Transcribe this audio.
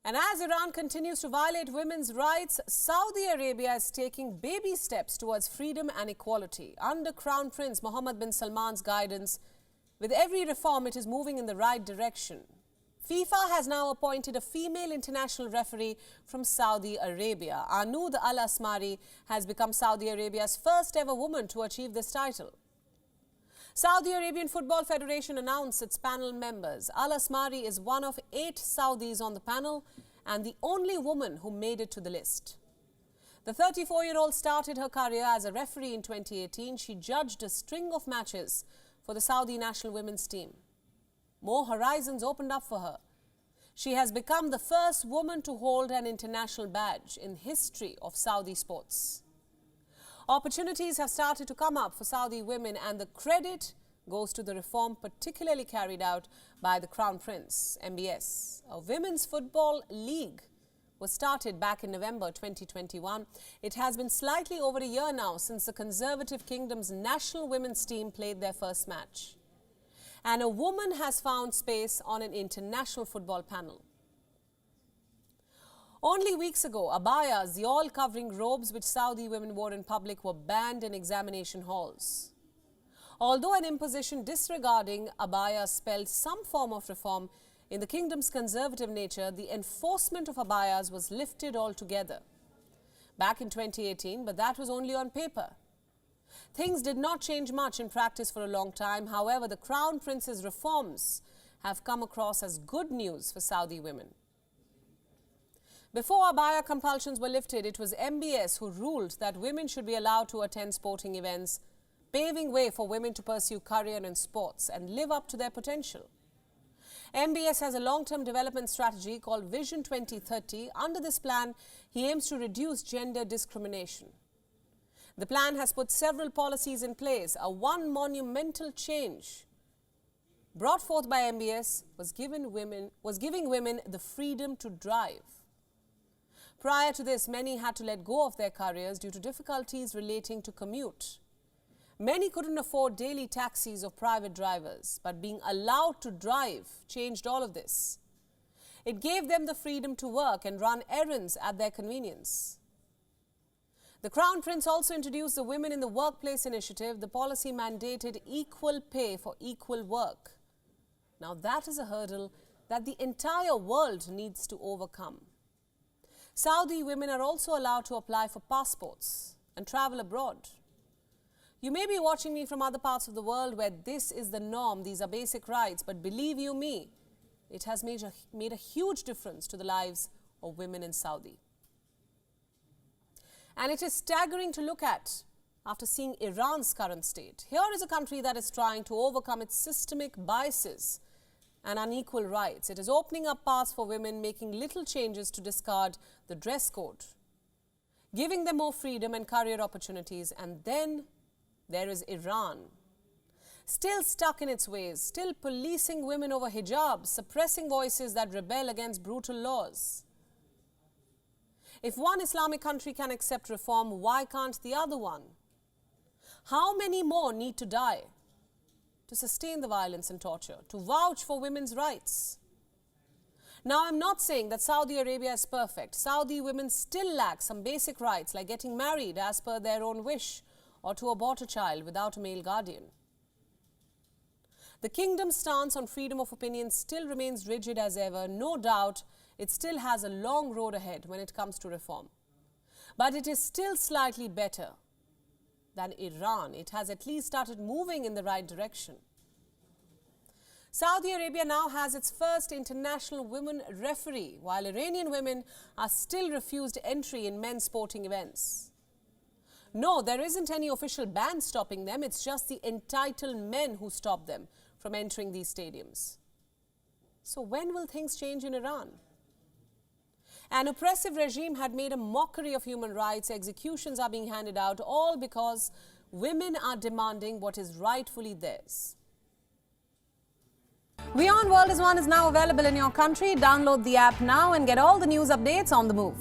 And as Iran continues to violate women's rights, Saudi Arabia is taking baby steps towards freedom and equality. Under Crown Prince Mohammed bin Salman's guidance, with every reform, it is moving in the right direction. FIFA has now appointed a female international referee from Saudi Arabia. Anoud Al-Asmari has become Saudi Arabia's first ever woman to achieve this title. Saudi Arabian Football Federation announced its panel members. Al-Asmari is one of 8 Saudis on the panel and the only woman who made it to the list. The 34-year-old started her career as a referee in 2018. She judged a string of matches for the Saudi national women's team. More horizons opened up for her. She has become the first woman to hold an international badge in history of Saudi sports. Opportunities have started to come up for Saudi women, and the credit goes to the reform particularly carried out by the Crown Prince. MBS, a women's football league, was started back in November 2021. It has been slightly over a year now since the Conservative Kingdom's national women's team played their first match. And a woman has found space on an international football panel. Only weeks ago, abayas, the all-covering robes which Saudi women wore in public, were banned in examination halls. Although an imposition disregarding abayas spelled some form of reform in the kingdom's conservative nature, the enforcement of abayas was lifted altogether back in 2018, but that was only on paper. Things did not change much in practice for a long time. However, the Crown Prince's reforms have come across as good news for Saudi women. Before abaya compulsions were lifted, it was MBS who ruled that women should be allowed to attend sporting events, paving way for women to pursue career in sports and live up to their potential. MBS has a long-term development strategy called Vision 2030. Under this plan, he aims to reduce gender discrimination. The plan has put several policies in place. One monumental change brought forth by MBS was giving women the freedom to drive. Prior to this, many had to let go of their careers due to difficulties relating to commute. Many couldn't afford daily taxis or private drivers, but being allowed to drive changed all of this. It gave them the freedom to work and run errands at their convenience. The Crown Prince also introduced the Women in the Workplace initiative. The policy mandated equal pay for equal work. Now that is a hurdle that the entire world needs to overcome. Saudi women are also allowed to apply for passports and travel abroad. You may be watching me from other parts of the world where this is the norm, these are basic rights, but believe you me, it has made a huge difference to the lives of women in Saudi. And it is staggering to look at after seeing Iran's current state. Here is a country that is trying to overcome its systemic biases and unequal rights. It is opening up paths for women, making little changes to discard the dress code, giving them more freedom and career opportunities. And then there is Iran, still stuck in its ways, still policing women over hijab, suppressing voices that rebel against brutal laws. If one Islamic country can accept reform, why can't the other one? How many more need to die to sustain the violence and torture, to vouch for women's rights? Now, I'm not saying that Saudi Arabia is perfect. Saudi women still lack some basic rights like getting married as per their own wish or to abort a child without a male guardian. The kingdom's stance on freedom of opinion still remains rigid as ever. No doubt, it still has a long road ahead when it comes to reform. But it is still slightly better than Iran. It has at least started moving in the right direction. Saudi Arabia now has its first international women referee, while Iranian women are still refused entry in men's sporting events. No, there isn't any official ban stopping them. It's just the entitled men who stop them from entering these stadiums. So when will things change in Iran? An oppressive regime had made a mockery of human rights. Executions are being handed out, all because women are demanding what is rightfully theirs. WION World is now available in your country. Download the app now and get all the news updates on the move.